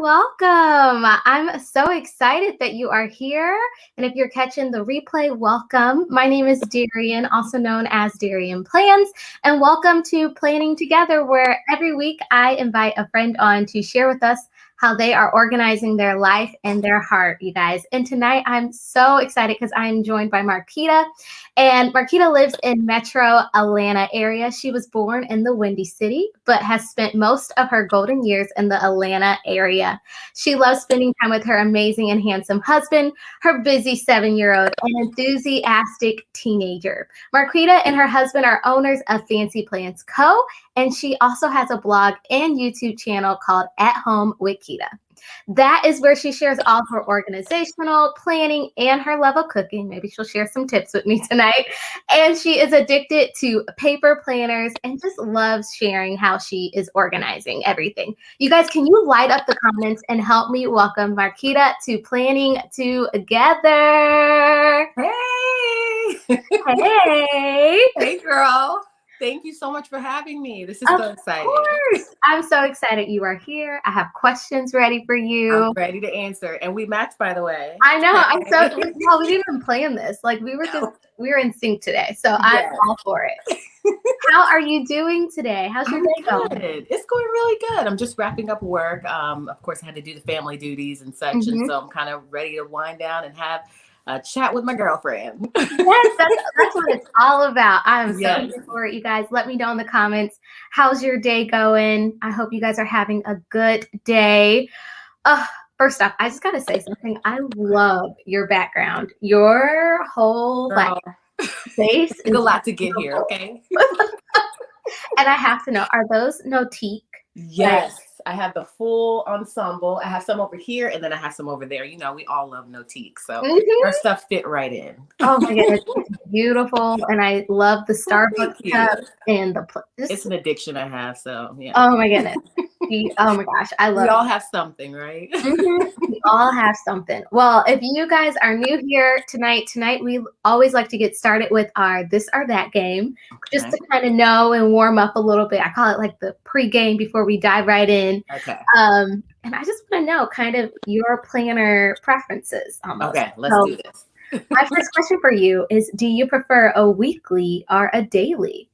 welcome. I'm so excited that you are here. And if you're catching the replay, welcome. My name is Darian, also known as Darian Plans, and welcome to Planning Together, where every week I invite a friend on to share with us how they are organizing their life and their heart, you guys. And tonight I'm so excited because I'm joined by Marquita. And Marquita lives in Metro Atlanta area. She was born in the Windy City, but has spent most of her golden years in the Atlanta area. She loves spending time with her amazing and handsome husband, her busy 7-year-old, and enthusiastic teenager. Marquita and her husband are owners of Fancy Plans Co., and she also has a blog and YouTube channel called At Home With Quita. That is where she shares all of her organizational planning and her love of cooking. Maybe she'll share some tips with me tonight. And she is addicted to paper planners and just loves sharing how she is organizing everything. You guys, can you light up the comments and help me welcome Marquita to Planning Together? Hey! Hey! Hey, girl. Thank you so much for having me. This is so exciting. Of course. I'm so excited you are here. I have questions ready for you. I'm ready to answer. And we matched, by the way. I know. We didn't even plan this. Like we were in sync today. So I'm all for it. How are you doing today? How's your day going? It's going really good. I'm just wrapping up work. Of course, I had to do the family duties and such. Mm-hmm. And so I'm kind of ready to wind down and have a chat with my girlfriend. Yes, that's what it's all about. I'm so excited for it, you guys. Let me know in the comments. How's your day going? I hope you guys are having a good day. First off, I just got to say something. I love your background. Your whole face is a lot to get here, okay? And I have to know, are those Notique? Yes. I have the full ensemble. I have some over here, and then I have some over there. You know, we all love Notique, so our stuff fit right in. Oh my goodness, it's beautiful, and I love the Starbucks cup and the. It's an addiction I have, so yeah. Oh my goodness. Oh my gosh, I love. We all have something, right? We all have something. Well, if you guys are new here tonight we always like to get started with our this or that game, just to kind of know and warm up a little bit. I call it like the pre-game before we dive right in. Okay. And I just want to know kind of your planner preferences almost. Okay, let's do this. My first question for you is, do you prefer a weekly or a daily?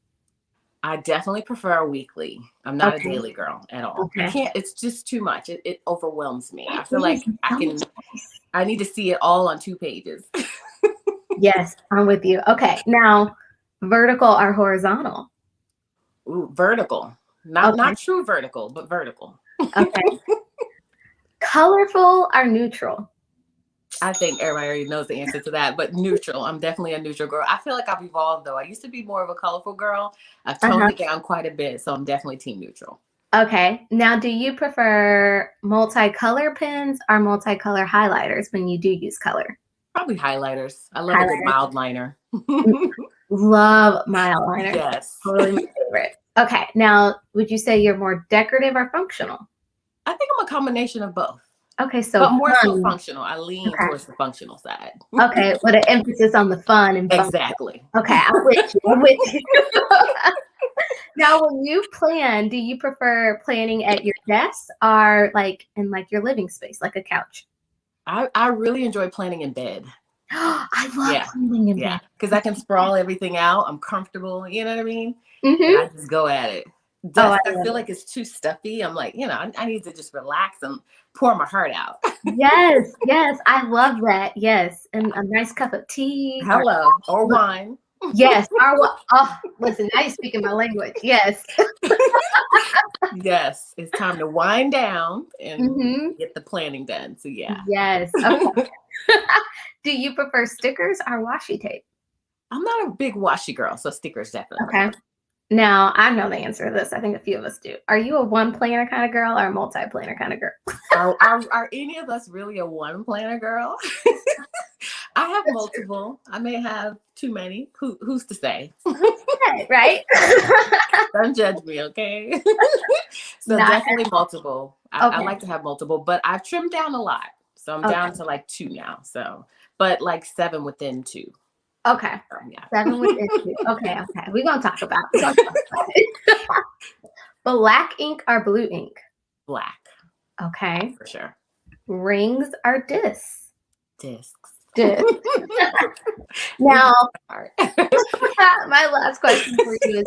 I definitely prefer a weekly. I'm not a daily girl at all. Okay. It's just too much. It overwhelms me. I feel like I need to see it all on 2 pages. Yes, I'm with you. Okay, now vertical or horizontal? Ooh, vertical. Not true vertical, but vertical. Okay. Colorful or neutral? I think everybody already knows the answer to that, but neutral. I'm definitely a neutral girl. I feel like I've evolved, though. I used to be more of a colorful girl. I've toned it down quite a bit, so I'm definitely team neutral. Okay. Now, do you prefer multicolor pens or multicolor highlighters when you do use color? Probably highlighters. I love a good mild liner. Love mild liner. Yes. Totally my favorite. Okay. Now, would you say you're more decorative or functional? I think I'm a combination of both. Okay, so but more so functional. I lean towards the functional side. Okay, with an emphasis on the fun and exactly. Okay, I'm with you. Now, when you plan, do you prefer planning at your desk or like in like your living space, like a couch? I really enjoy planning in bed. I love planning in bed because I can sprawl everything out. I'm comfortable. You know what I mean? Mm-hmm. And I just go at it. I feel like it's too stuffy. I'm like, I need to just relax and pour my heart out. Yes, I love that. Yes, and a nice cup of tea. Or wine. Yes. Listen, now you're speaking my language. Yes. Yes, it's time to wind down and get the planning done. So yeah. Yes. Okay. Do you prefer stickers or washi tape? I'm not a big washi girl, so stickers definitely. Okay. Now, I know the answer to this. I think a few of us do. Are you a one planner kind of girl or a multi-planner kind of girl? Are any of us really a one planner girl? I have multiple. I may have too many. Who's to say? Right? Don't judge me, okay? So definitely multiple. I like to have multiple, but I've trimmed down a lot. So I'm down to like 2 now. So, but like 7 within 2. Okay. Yeah. 7 within 2. Okay. We're going to talk about it. Black ink or blue ink? Black. Okay. For sure. Rings or discs? Discs. Discs. Now, my last question for you is,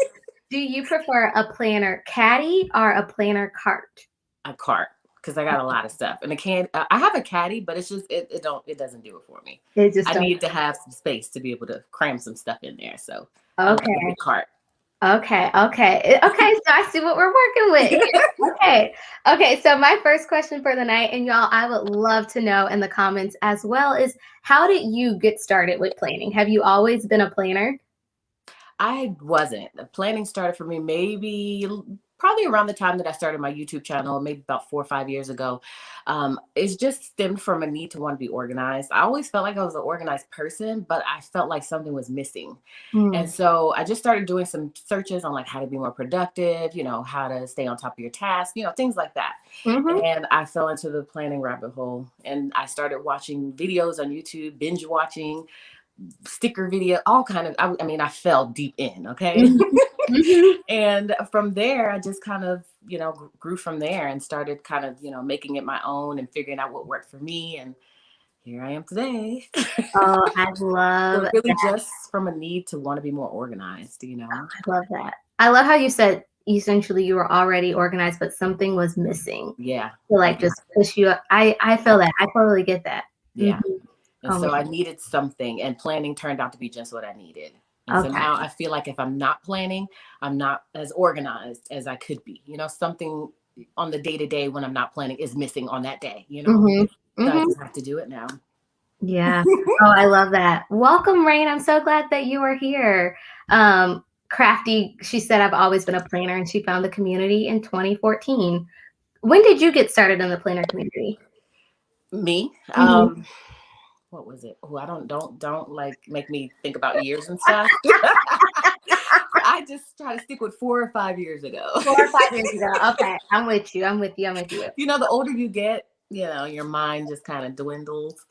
do you prefer a planner caddy or a planner cart? A cart, because I got a lot of stuff, and I have a caddy, but it's just it doesn't do it for me. I need to have some space to be able to cram some stuff in there. So I like a big cart. Okay. So I see what we're working with here. Okay. So my first question for the night, and y'all, I would love to know in the comments as well, is how did you get started with planning? Have you always been a planner? I wasn't. The planning started for me probably around the time that I started my YouTube channel, maybe about 4 or 5 years ago. It's just stemmed from a need to want to be organized. I always felt like I was an organized person, but I felt like something was missing. And so I just started doing some searches on like how to be more productive, how to stay on top of your tasks, things like that. And I fell into the planning rabbit hole, and I started watching videos on YouTube, binge watching, sticker video, all kind of, I fell deep in. Okay. And from there, I just kind of, grew from there and started kind of, making it my own and figuring out what worked for me. And here I am today. Oh, I love So really that. just from a need to want to be more organized, Oh, I love that. I love how you said essentially you were already organized, but something was missing. Yeah. To like just push you up. I feel that. I totally get that. Yeah. And so I needed something, and planning turned out to be just what I needed. And so now I feel like if I'm not planning, I'm not as organized as I could be. Something on the day-to-day when I'm not planning is missing on that day, So I just have to do it now. Yeah. Oh, I love that. Welcome, Rain. I'm so glad that you are here. Crafty, she said, I've always been a planner, and she found the community in 2014. When did you get started in the planner community? Me? What was it? Oh, I don't like make me think about years and stuff. I just try to stick with 4 or 5 years ago. 4 or 5 years ago. Okay. I'm with you. The older you get, your mind just kind of dwindles.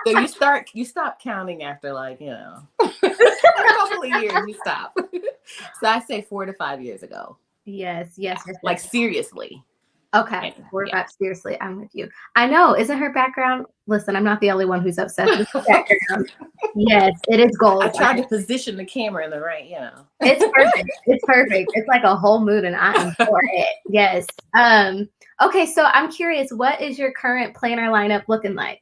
So you stop counting after like, a couple of years, you stop. So I say 4 to 5 years ago. Yes. Like seriously. Okay. 4 or 5, seriously, I'm with you. I know. Isn't her background? Listen, I'm not the only one who's obsessed with the background. Yes, it is gold. I tried to position the camera in the right, It's perfect. It's like a whole mood, and I am for it. Yes. Okay, so I'm curious, what is your current planner lineup looking like?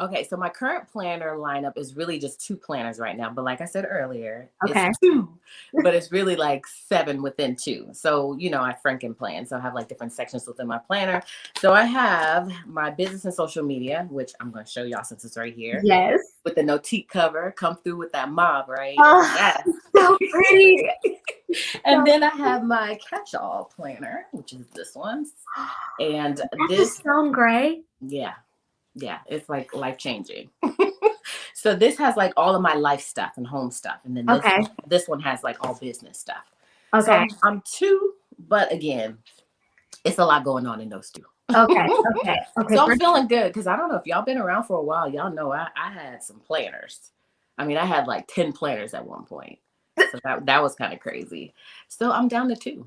Okay, so my current planner lineup is really just 2 planners right now. But like I said earlier, Okay. It's 2, but it's really like 7 within 2. So, I Franken plan. So I have like different sections within my planner. So I have my business and social media, which I'm going to show y'all since it's right here. Yes. With the notique cover, come through with that mob, right? Oh, yes. So pretty. And then I have my catch-all planner, which is this one. And this stone gray. Yeah, it's like life-changing. So this has like all of my life stuff and home stuff. And then this one has like all business stuff. Okay. So I'm 2, but again, it's a lot going on in those 2. Okay. So I'm feeling good, because I don't know if y'all been around for a while. Y'all know I had some planners. I had like 10 planners at one point. So that was kind of crazy. So I'm down to 2.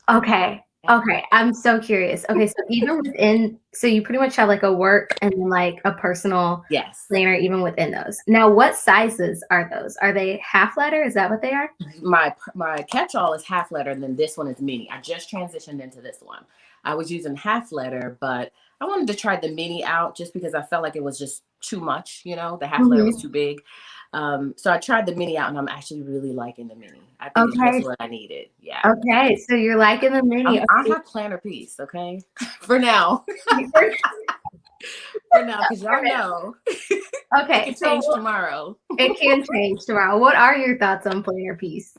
Okay. I'm so curious. Okay, so even within, so you pretty much have like a work and then like a personal planner even within those. Now, what sizes are those? Are they half letter? Is that what they are? My catch-all is half letter, and then this one is mini. I just transitioned into this one. I was using half letter, but I wanted to try the mini out just because I felt like it was just too much. The half letter was too big. So I tried the mini out, and I'm actually really liking the mini. I think it's just what I needed. Yeah. Okay, so you're liking the mini. I have planner piece, okay? For now. Because y'all know. Okay. It can change tomorrow. It can change tomorrow. What are your thoughts on planner piece?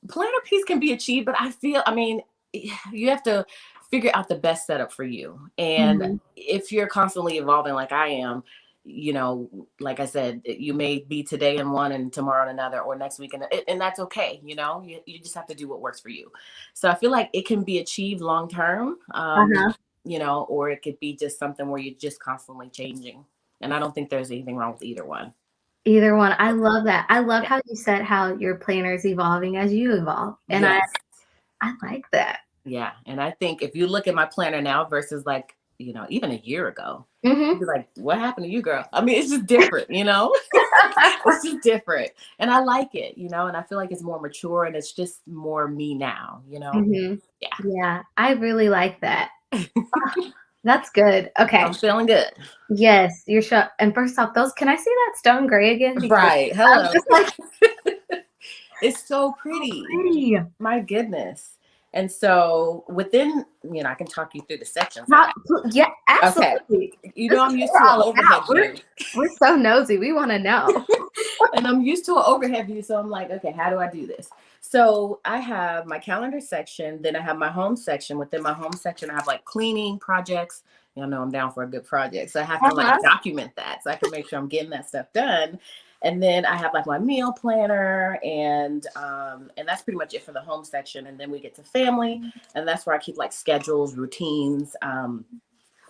Planner piece can be achieved, but I feel, you have to figure out the best setup for you. And if you're constantly evolving like I am, like I said, you may be today in one and tomorrow in another, or next week, and that's okay. You just have to do what works for you. So I feel like it can be achieved long term, or it could be just something where you're just constantly changing. And I don't think there's anything wrong with either one. Either one. I love that. I love how you said how your planner is evolving as you evolve. And I like that. Yeah. And I think if you look at my planner now versus like, even a year ago, you'd be like, what happened to you, girl? I mean, it's just different, it's just different. And I like it, and I feel like it's more mature and it's just more me now, Yeah. Yeah, I really like that. That's good. Okay. I'm feeling good. Yes, you're sure. And first off, can I see that stone gray again? Because Right. I'm Hello. just like, It's so pretty. pretty. My goodness. And so within, I can talk you through the sections. Yeah, Okay. absolutely. I'm used to an overhead view. We're so nosy. We want to know. And I'm used to an overhead view. So I'm like, okay, how do I do this? So I have my calendar section. Then I have my home section. Within my home section, I have like cleaning projects. Y'all know I'm down for a good project. So I have to like document that so I can make sure I'm getting that stuff done. And then I have like my meal planner and that's pretty much it for the home section. And then we get to family, and that's where I keep like schedules, routines,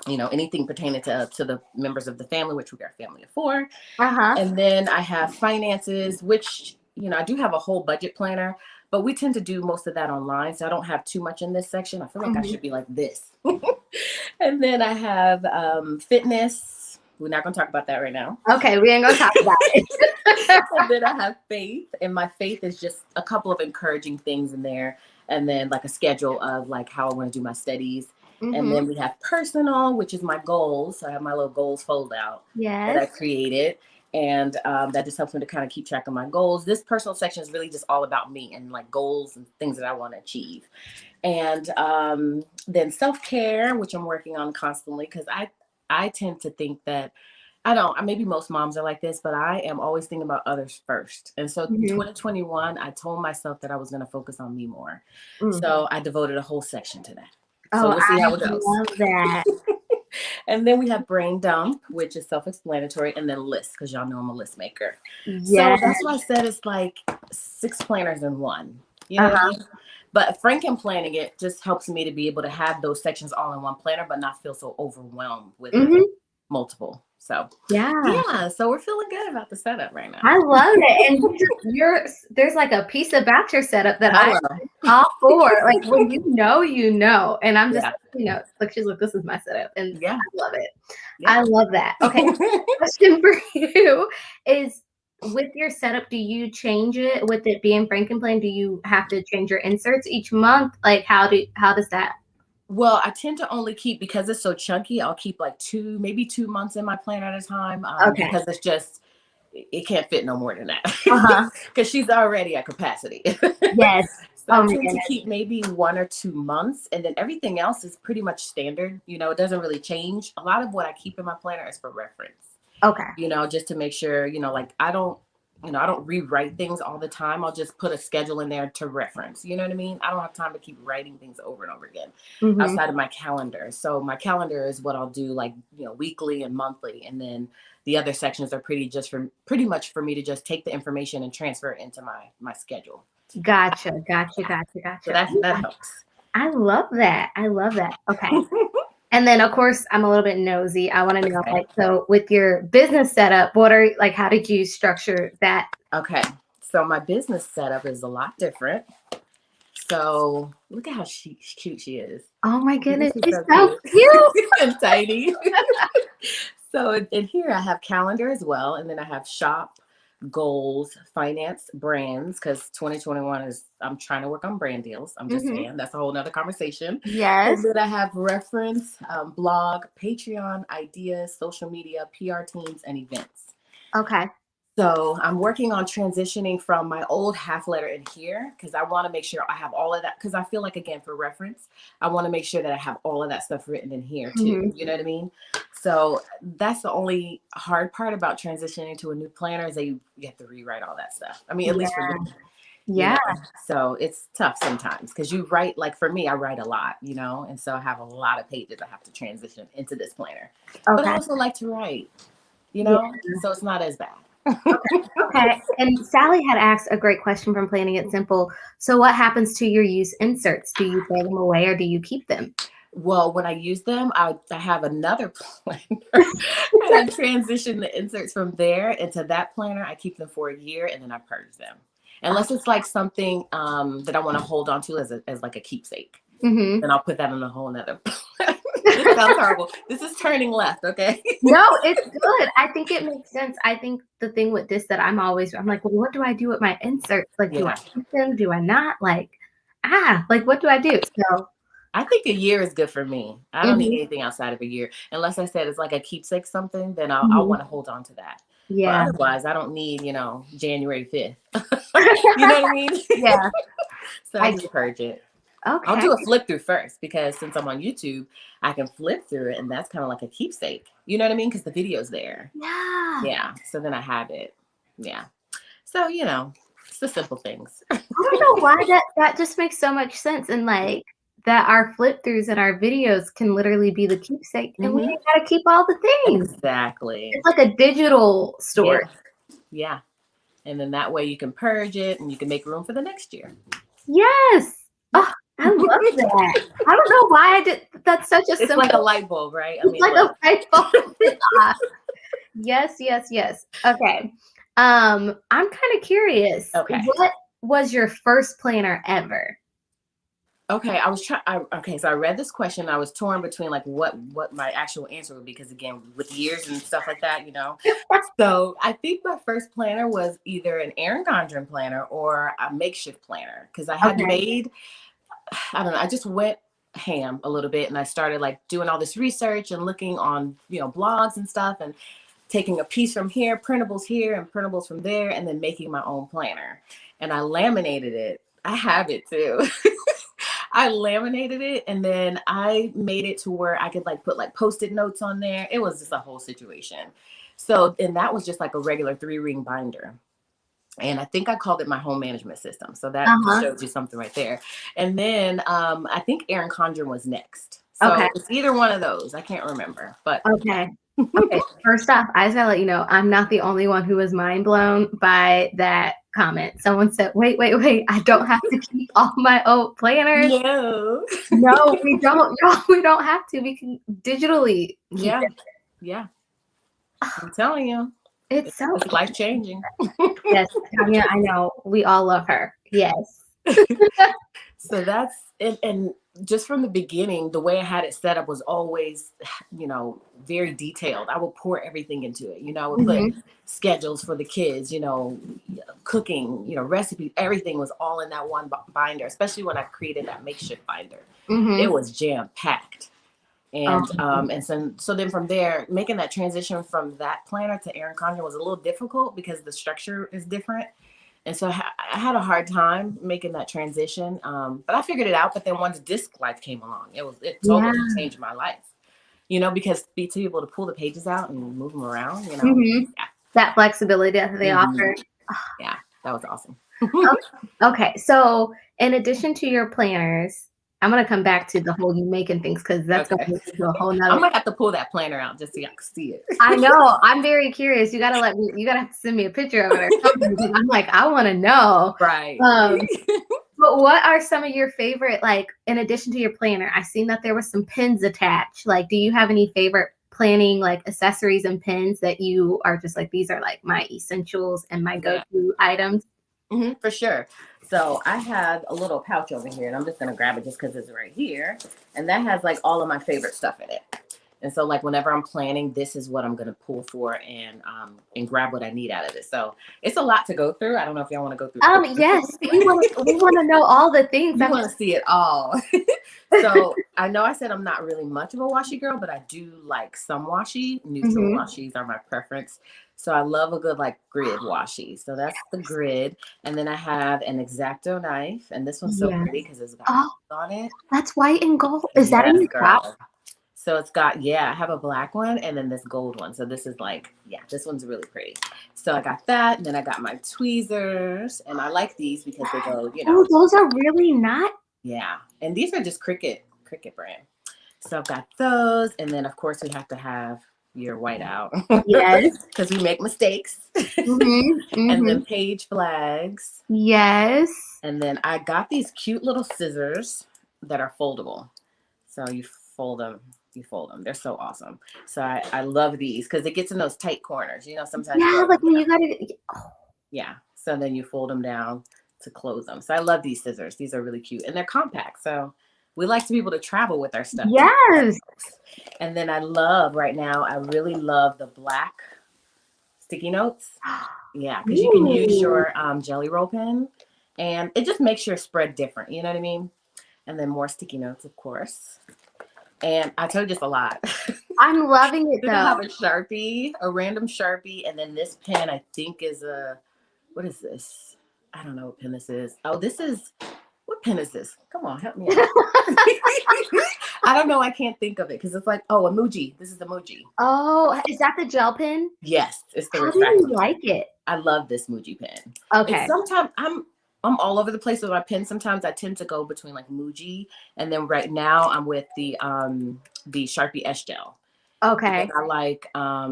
anything pertaining to the members of the family, which we are a family of 4. And then I have finances, which, I do have a whole budget planner, but we tend to do most of that online. So I don't have too much in this section. I feel like I should be like this. And then I have fitness. We're not going to talk about that right now. Okay, we ain't going to talk about it. And then I have faith. And my faith is just a couple of encouraging things in there. And then like a schedule of like how I want to do my studies. And then we have personal, which is my goals. So I have my little goals fold out that I created. And that just helps me to kind of keep track of my goals. This personal section is really just all about me and like goals and things that I want to achieve. And then self-care, which I'm working on constantly, because I tend to think that maybe most moms are like this, but I am always thinking about others first. And so 2021, I told myself that I was going to focus on me more. So I devoted a whole section to that. So we'll see how it goes. I love that. And then we have brain dump, which is self-explanatory, and then list, because y'all know I'm a list maker. Yes. So that's why I said it's like 6 planners in one. You know what I mean? But Franken planning it just helps me to be able to have those sections all in one planner, but not feel so overwhelmed with multiple. So yeah, so we're feeling good about the setup right now. I love it. And there's like a piece about your setup that I'm all for. Like when you know, and I'm just like she's like, this is my setup, and I love it. I love that. Okay, question for you is, with your setup, do you change it with it being Frankenplan? Do you have to change your inserts each month? Like how does that? Well, I tend to only keep, because it's so chunky, I'll keep like maybe 2 months in my planner at a time. Because it's just, it can't fit no more than that. Because she's already at capacity. Yes. So I tend to keep maybe 1 or 2 months, and then everything else is pretty much standard. It doesn't really change. A lot of what I keep in my planner is for reference. Okay. Just to make sure, like I don't rewrite things all the time. I'll just put a schedule in there to reference. You know what I mean? I don't have time to keep writing things over and over again outside of my calendar. So my calendar is what I'll do like, weekly and monthly. And then the other sections are pretty much for me to just take the information and transfer it into my schedule. Gotcha. So that helps. I love that. Okay. And then, of course, I'm a little bit nosy. I want to know, like, so with your business setup, how did you structure that? Okay. So my business setup is a lot different. So look at how cute she is. Oh my goodness. She's so cute. And tiny. So in here I have calendar as well. And then I have shop, goals, finance, brands, because 2021 I'm trying to work on brand deals. I'm just saying, that's a whole nother conversation. Yes. And then I have reference, blog, Patreon, ideas, social media, PR teams, and events. Okay. So I'm working on transitioning from my old half letter in here, because I want to make sure I have all of that, because I feel like, again, for reference, I want to make sure that I have all of that stuff written in here too. You know what I mean? So that's the only hard part about transitioning to a new planner, is that you have to rewrite all that stuff. I mean, at least for me. Yeah. So it's tough sometimes, because you write, like for me, I write a lot, and so I have a lot of pages I have to transition into this planner. But I also like to write, so it's not as bad. Okay. And Sally had asked a great question from Planning It Simple. So what happens to your used inserts? Do you throw them away or do you keep them? Well, when I use them, I have another planner. And I transition the inserts from there into that planner. I keep them for a year and then I purge them. Unless it's like something that I want to hold on to as like a keepsake. And I'll put that on a whole nother. This sounds horrible. This is turning left, okay? No, it's good. I think it makes sense. I think the thing with this that I'm like, well, what do I do with my inserts? Like, do I keep them? Do I not? Like, like, what do I do? So I think a year is good for me. I don't need anything outside of a year. Unless I said it's like a keepsake something, then I'll want to hold on to that. Yeah. But otherwise, I don't need, January 5th. You know what I mean? Yeah. So I just purge it. Okay. I'll do a flip through first because since I'm on YouTube, I can flip through it and that's kind of like a keepsake. You know what I mean? Because the video's there. Yeah. Yeah. So then I have it. Yeah. So, it's the simple things. I don't know why that just makes so much sense. And like that our flip throughs and our videos can literally be the keepsake and we ain't gotta keep all the things. Exactly. It's like a digital store. Yeah. And then that way you can purge it and you can make room for the next year. Yes. Oh, I love that. I don't know why I did. That's such a simple. It's like a light bulb, right? It's like a light bulb. Yes. Okay. I'm kind of curious. Okay. What was your first planner ever? Okay, so I read this question. I was torn between like what my actual answer would be because again, with years and stuff like that, So I think my first planner was either an Erin Condren planner or a makeshift planner because I had made, I don't know, I just went ham a little bit and I started like doing all this research and looking on, blogs and stuff and taking a piece from here, printables here and printables from there, and then making my own planner. And I laminated it. I have it too. I laminated it and then I made it to where I could like put like Post-it notes on there. It was just a whole situation. So, and that was just like a regular 3-ring binder. And I think I called it my home management system. So that shows you something right there. And then I think Erin Condren was next. So it's either one of those. I can't remember, but. Okay. First off, I just gotta let you know, I'm not the only one who was mind blown by that comment. Someone said, wait, I don't have to keep all my old planners. No, we don't. No, we don't have to. We can digitally keep it. Yeah. I'm telling you. It's life changing. Yes, Tanya, I know. We all love her. Yes. So that's and just from the beginning, the way I had it set up was always, very detailed. I would pour everything into it. I would put schedules for the kids, cooking, recipes, everything was all in that one binder, especially when I created that makeshift binder. It was jam packed. And so then from there, making that transition from that planner to Erin Condren was a little difficult because the structure is different. And so I had a hard time making that transition, but I figured it out. But then once disc life came along, it totally changed my life, because to be able to pull the pages out and move them around, that flexibility that they offer. Yeah, that was awesome. Okay, so in addition to your planners, I'm gonna come back to the whole you making things because that's gonna go into a whole nother. I'm gonna have to pull that planner out just so y'all can see it. I know. I'm very curious. You gotta have to send me a picture of it or something. I'm like, I want to know. Right. But what are some of your favorite, like, in addition to your planner? I seen that there was some pins attached. Like, do you have any favorite planning like accessories and pins that you are just like, these are like my essentials and my go-to items? For sure. So I have a little pouch over here and I'm just going to grab it just because it's right here. And that has like all of my favorite stuff in it. And so like whenever I'm planning, this is what I'm going to pull for and grab what I need out of it. So it's a lot to go through. I don't know if y'all want to go through. Yes. We want to know all the things. I want to see it all. So I know I said I'm not really much of a washi girl, but I do like some washi. Neutral washis are my preference. So I love a good like grid washi. So that's the grid. And then I have an X-Acto knife. And this one's so pretty because it's got gold on it. That's white and gold. Is that in your shop? So it's got, I have a black one and then this gold one. So this is like, this one's really pretty. So I got that. And then I got my tweezers. And I like these because they go, Oh, those are really not. Yeah. And these are just Cricut brand. So I've got those. And then, of course, we have to have your whiteout. Yes. Because we make mistakes. And then page flags. Yes. And then I got these cute little scissors that are foldable. So you fold them. They're so awesome. So I love these because it gets in those tight corners. Sometimes. Yeah, like when you got it. Yeah. So then you fold them down to close them. So I love these scissors. These are really cute and they're compact. So We like to be able to travel with our stuff too. Yes. And then I love right now, I really love the black sticky notes. Yeah, because you can use your jelly roll pen and it just makes your spread different. You know what I mean? And then more sticky notes, of course. And I told you this a lot. I'm loving it Then though. I have a Sharpie, a random Sharpie, and then this pen I think is a, what is this? I don't know what pen this is. Oh, this is, what pen is this? Come on, help me out. I don't know. I can't think of it because it's like, oh, a Muji. This is the Muji. Oh, is that the gel pen? Yes, it's the How do you refractive. like it? I love this Muji pen. Okay. Sometimes I'm all over the place with my pen. Sometimes I tend to go between like Muji, and then right now I'm with the Sharpie S Gel. Okay. Because I like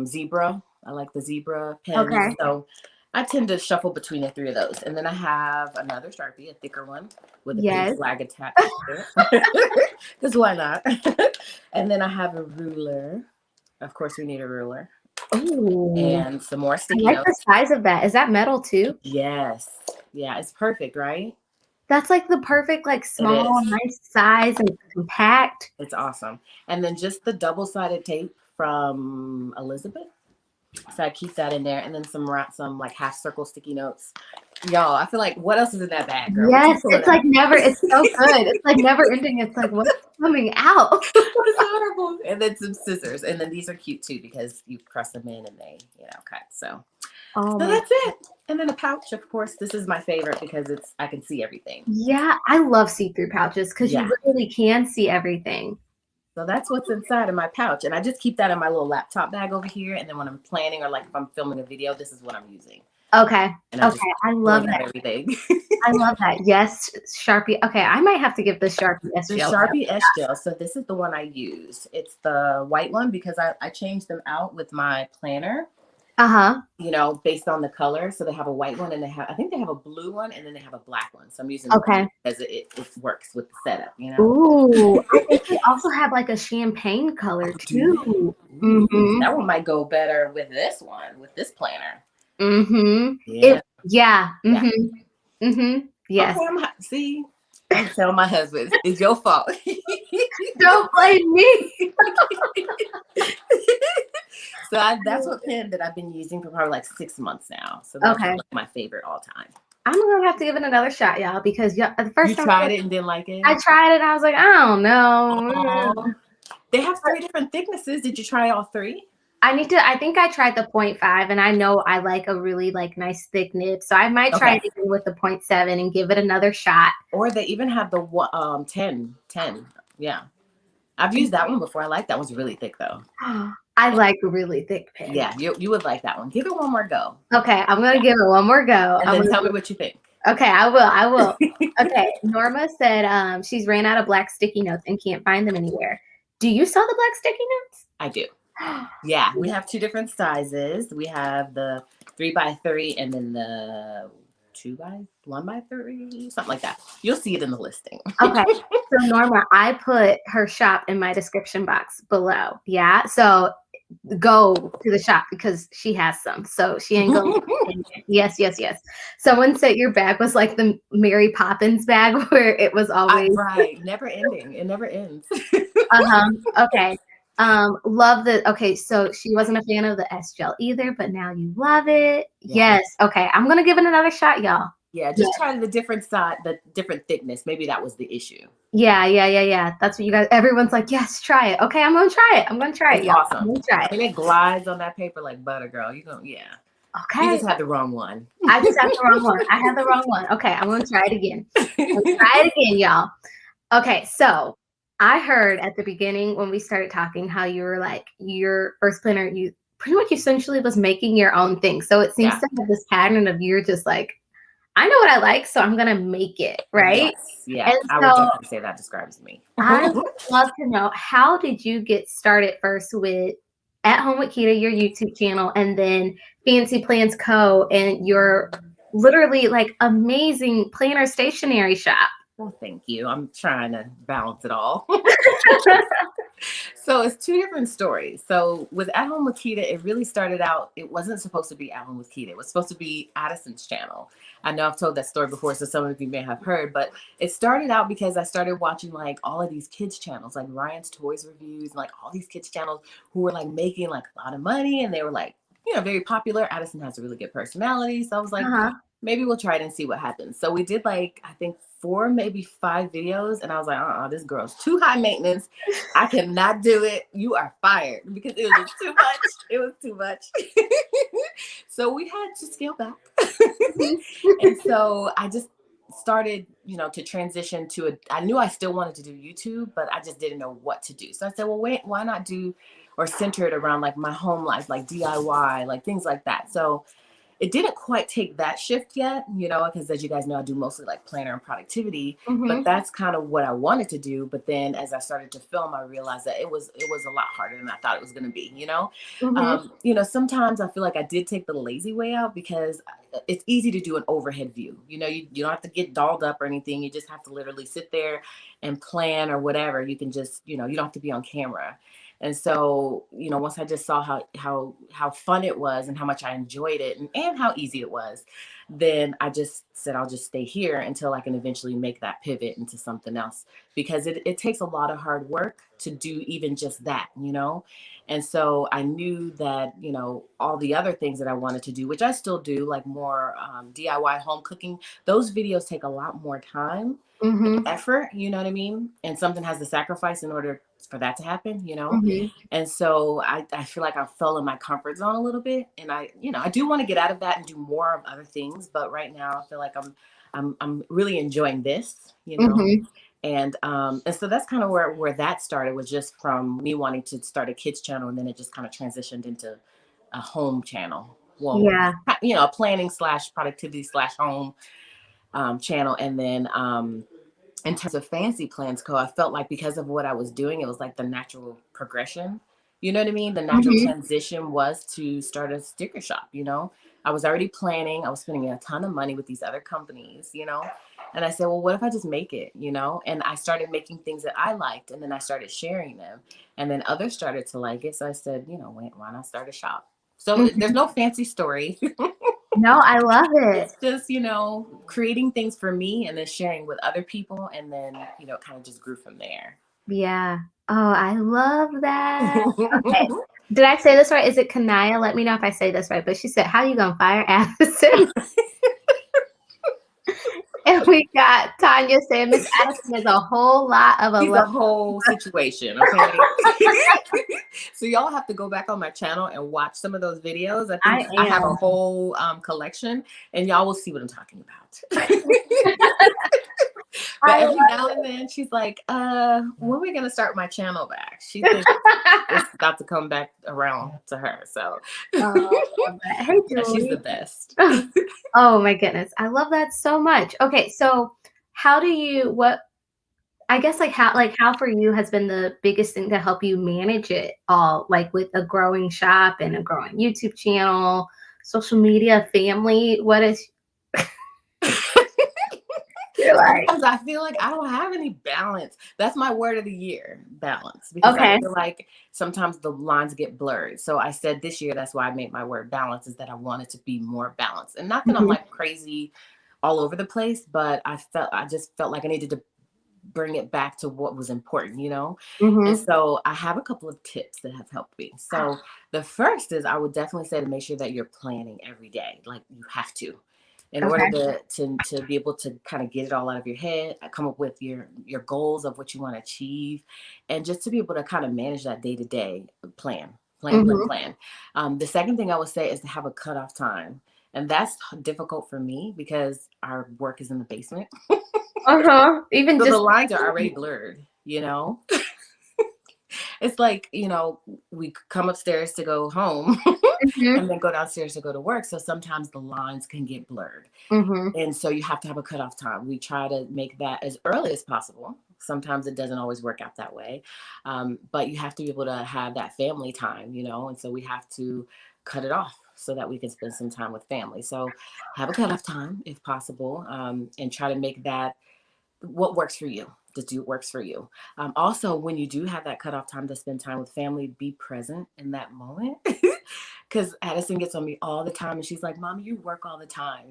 Zebra. I like the Zebra pen. Okay. So I tend to shuffle between the three of those. And then I have another Sharpie, a thicker one with a big flag attached to it. Because why not? And then I have a ruler. Of course, we need a ruler. Ooh. And some more sticky I like notes. the size of that. Is that metal too? Yes. Yeah, it's perfect, right? That's like the perfect, like small, nice size and compact. It's awesome. And then just the double-sided tape from Elizabeth. So I keep that in there, and then some like half circle sticky notes. Y'all, I feel like, what else is in that bag, girl? Yes, it's like never. It's so good. It's like never ending. It's like, what's coming out? It's horrible. And then some scissors, and then these are cute too because you press them in and they, cut. So that's it. And then a pouch, of course. This is my favorite because I can see everything. Yeah, I love see-through pouches because you literally can see everything. So that's what's inside of my pouch. And I just keep that in my little laptop bag over here. And then when I'm planning or like if I'm filming a video, this is what I'm using. Okay. And I love that. Everything. I love that. Yes, Sharpie. Okay, I might have to give the Sharpie S Gel. The Sharpie S Gel. So this is the one I use. It's the white one because I changed them out with my planner. Based on the color. So they have a white one and I think they have a blue one and then they have a black one. So I'm using the blue because it works with the setup, Ooh, I think they also have like a champagne color too. That one might go better with this one, with this planner. Yes. Okay, see, I tell my husband, it's your fault. Don't blame me. So that's what pen that I've been using for probably like 6 months now. So that's like my favorite all time. I'm gonna have to give it another shot, y'all, because the first time you tried it and didn't like it. I tried it, and I was like, I don't know. They have 3 different thicknesses. Did you try all 3? I think I tried the 0.5, and I know I like a really like nice thick nib, so I might try it again with the 0.7 and give it another shot. Or they even have the 10. Yeah, I've used that one before. I like that one's really thick though. I like a really thick pen. Yeah, you would like that one. Give it one more go. Okay, I'm gonna give it one more go. And then tell me what you think. Okay, I will. Okay, Norma said she's ran out of black sticky notes and can't find them anywhere. Do you sell the black sticky notes? I do. Yeah, we have 2 different sizes. We have the 3x3 and then the 1x3, something like that. You'll see it in the listing. Okay, so Norma, I put her shop in my description box below. Yeah, so go to the shop because she has some. So she ain't going. Yes. Someone said your bag was like the Mary Poppins bag where it was always never ending. It never ends. Okay. Love the. Okay, so she wasn't a fan of the S Gel either, but now you love it. Yes. Okay, I'm gonna give it another shot, y'all. Yeah, just try the different side, the different thickness. Maybe that was the issue. Yeah. That's what you guys. Everyone's like, yes, try it. Okay, I'm gonna try it. It's awesome. I'm gonna try it. And it glides on that paper like butter, girl. You gonna Okay. You just had the wrong one. I just had the wrong one. I had the wrong one. Okay, I'm gonna try it again. Try it again, y'all. Okay, so I heard at the beginning when we started talking how you were like your first planner, you pretty much essentially was making your own thing. So it seems to have this pattern of you're just like, I know what I like, so I'm gonna make it, right? Yes. Yeah, and I would definitely say that describes me. I would love to know, how did you get started first with At Home with Quita, your YouTube channel, and then Fancy Plans Co. and your literally like amazing planner stationery shop? Well, thank you. I'm trying to balance it all. So it's two different stories. So with At Home with Quita, it really started out, it wasn't supposed to be At Home with Quita. It was supposed to be Addison's channel. I know I've told that story before, so some of you may have heard, but it started out because I started watching like all of these kids channels, like Ryan's Toys Reviews, and like all these kids channels who were like making like a lot of money, and they were like, very popular. Addison has a really good personality. So I was like, Uh-huh. maybe we'll try it and see what happens. So we did like, I think 4, maybe 5 videos. And I was like, this girl's too high maintenance. I cannot do it. You are fired, because it was just too much. It was too much. So we had to scale back. And so I just started, to transition to I knew I still wanted to do YouTube, but I just didn't know what to do. So I said, well, wait, why not do or center it around like my home life, like DIY, like things like that. So it didn't quite take that shift yet, because as you guys know, I do mostly like planner and productivity, but that's kind of what I wanted to do. But then as I started to film, I realized that it was a lot harder than I thought it was going to be. Sometimes I feel like I did take the lazy way out, because it's easy to do an overhead view. You don't have to get dolled up or anything. You just have to literally sit there and plan or whatever. You can just, you don't have to be on camera. And so, once I just saw how fun it was and how much I enjoyed it, and how easy it was, then I just said, I'll just stay here until I can eventually make that pivot into something else, because it takes a lot of hard work to do even just that. And so I knew that, all the other things that I wanted to do, which I still do, like more DIY home cooking, those videos take a lot more time, effort, you know what I mean? And something has to sacrifice in order for that to happen. And so I feel like I fell in my comfort zone a little bit. And I do want to get out of that and do more of other things. But right now I feel like I'm really enjoying this. And so that's kind of where that started, was just from me wanting to start a kids channel. And then it just kind of transitioned into a home channel. Well, Yeah. a planning / productivity / home channel. And then in terms of Fancy Plans Co., I felt like because of what I was doing, it was like the natural progression. You know what I mean? The natural transition was to start a sticker shop. I was already planning. I was spending a ton of money with these other companies. And I said, well, what if I just make it? And I started making things that I liked, and then I started sharing them. And then others started to like it. So I said, why not start a shop? So there's no fancy story. No, I love it. It's just, creating things for me and then sharing with other people. And then, it kind of just grew from there. Yeah. Oh, I love that. Okay. Did I say this right? Is it Kanaya? Let me know if I say this right. But she said, how you gonna fire Addison? And we got Tanya saying Miss Addison is a whole lot of She's a a whole situation, okay? So y'all have to go back on my channel and watch some of those videos. I think I have a whole collection, and y'all will see what I'm talking about. But every now and then she's like, when are we gonna start my channel back? She thinks it's got to come back around to her. So Hey, yeah, she's the Julie. best. Oh my goodness. I love that so much. Okay, so how do you I guess how for you has been the biggest thing to help you manage it all, like with a growing shop and a growing YouTube channel, social media, family? What is you're like, Sometimes I feel like I don't have any balance. That's my word of the year, balance. Because I okay. feel like sometimes the lines get blurred. So I said this year, that's why I made my word balance, is that I wanted to be more balanced. And not that I'm like crazy all over the place, but I just felt like I needed to bring it back to what was important. And so I have a couple of tips that have helped me. So the first is, I would definitely say to make sure that you're planning every day. Like, you have to, in order to be able to kind of get it all out of your head, come up with your goals of what you want to achieve, and just to be able to kind of manage that day to day plan. The second thing I would say is to have a cutoff time. And that's difficult for me because our work is in the basement. Even So just the lines are already blurred. It's like, we come upstairs to go home and then go downstairs to go to work. So sometimes the lines can get blurred. And so you have to have a cutoff time. We try to make that as early as possible. Sometimes it doesn't always work out that way. But you have to be able to have that family time. And so we have to cut it off so that we can spend some time with family. So have a cutoff time if possible, and try to make that what works for you. just do what works for you. Also, when you do have that cutoff time to spend time with family, be present in that moment. Because Addison gets on me all the time and she's like, Mom, you work all the time.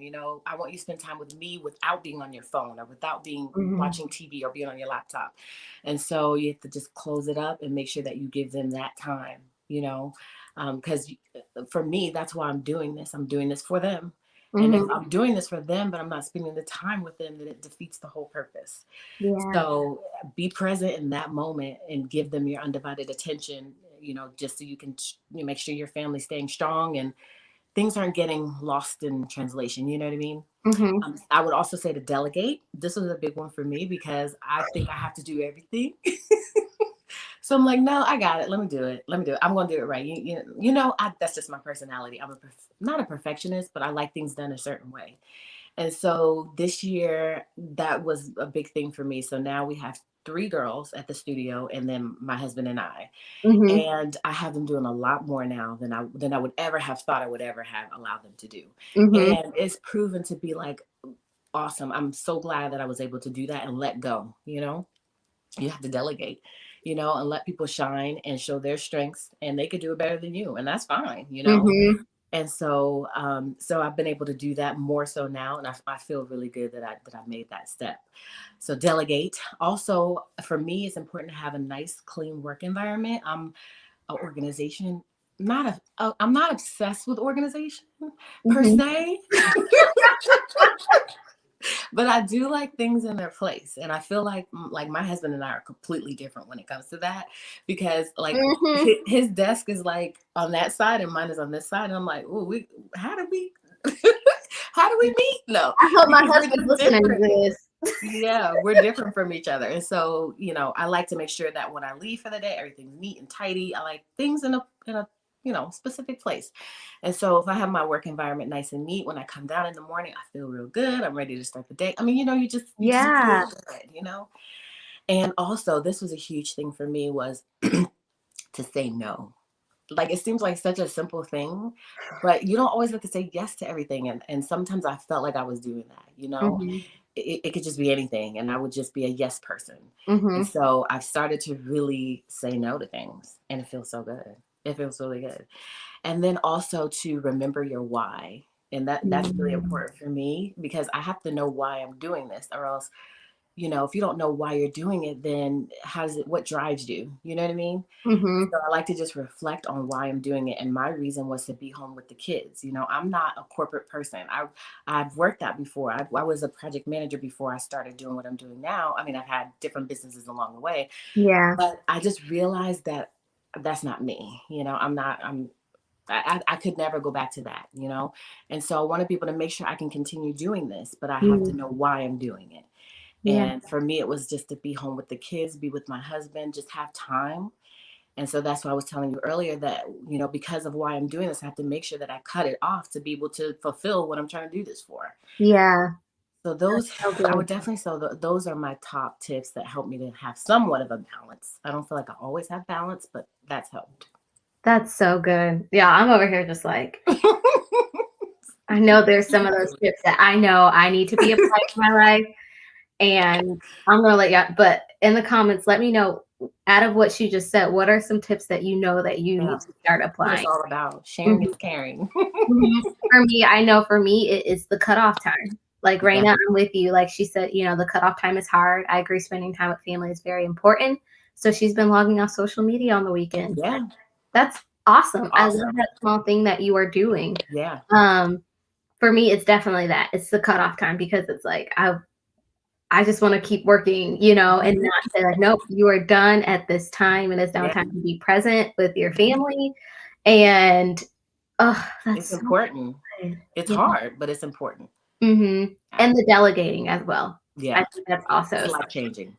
I want you to spend time with me without being on your phone or without being watching TV or being on your laptop. And so you have to just close it up and make sure that you give them that time, because for me, that's why I'm doing this. I'm doing this for them. And if I'm doing this for them, but I'm not spending the time with them, then it defeats the whole purpose. Yeah. So be present in that moment and give them your undivided attention, just so you can make sure your family's staying strong and things aren't getting lost in translation. You know what I mean? I would also say to delegate. This was a big one for me because I think I have to do everything. So I'm like, no, I got it. Let me do it. I'm going to do it right. That's just my personality. I'm not a perfectionist, but I like things done a certain way. And so this year, that was a big thing for me. So now we have 3 girls at the studio and then my husband and I. And I have them doing a lot more now than I would ever have thought I would ever have allowed them to do. And it's proven to be like awesome. I'm so glad that I was able to do that and let go. You have to delegate, and let people shine and show their strengths, and they could do it better than you, and that's fine. And so I've been able to do that more so now, and I feel really good that I made that step. So delegate. Also, for me, it's important to have a nice, clean work environment. I'm an organization. I'm not obsessed with organization per se. But I do like things in their place. And I feel like my husband and I are completely different when it comes to that, because like his desk is like on that side and mine is on this side. And I'm like, oh, how do we meet? No. I hope my husband's listening to this. Yeah, we're different from each other. And so, I like to make sure that when I leave for the day, everything's neat and tidy. I like things in a specific place. And so if I have my work environment nice and neat, when I come down in the morning, I feel real good. I'm ready to start the day. I mean, you just feel good, And also, this was a huge thing for me, was to say no. Like, it seems like such a simple thing, but you don't always have to say yes to everything. And sometimes I felt like I was doing that, it could just be anything. And I would just be a yes person. And so I've started to really say no to things, and it feels so good. It feels really good. And then also to remember your why. And that's really important for me, because I have to know why I'm doing this, or else, if you don't know why you're doing it, then what drives you? You know what I mean? So I like to just reflect on why I'm doing it. And my reason was to be home with the kids. I'm not a corporate person. I've worked that before. I was a project manager before I started doing what I'm doing now. I mean, I've had different businesses along the way. Yeah. But I just realized that that's not me. I could never go back to that, And so I wanted people to make sure I can continue doing this, but I have to know why I'm doing it. Yeah. And for me, it was just to be home with the kids, be with my husband, just have time. And so that's why I was telling you earlier that, because of why I'm doing this, I have to make sure that I cut it off to be able to fulfill what I'm trying to do this for. Yeah. So I would definitely say those are my top tips that help me to have somewhat of a balance. I don't feel like I always have balance, but that's helped. That's so good. Yeah, I'm over here just like, I know there's some of those tips that I know I need to be applied to my life, and I'm gonna let you. But in the comments, let me know, out of what she just said, what are some tips that you know that you need to start applying? It's all about sharing is caring. For me, I know for me, it is the cutoff time. Like Raina, I'm with you. Like she said, the cutoff time is hard. I agree. Spending time with family is very important. So she's been logging off social media on the weekend. Yeah. That's awesome. I love that small thing that you are doing. Yeah. For me, it's definitely that. It's the cutoff time, because it's like I just want to keep working, and not say like, nope, you are done at this time, and it's now time to be present with your family. And that's important. It's hard, but it's important. And the delegating as well. Yeah, I think that's also life changing.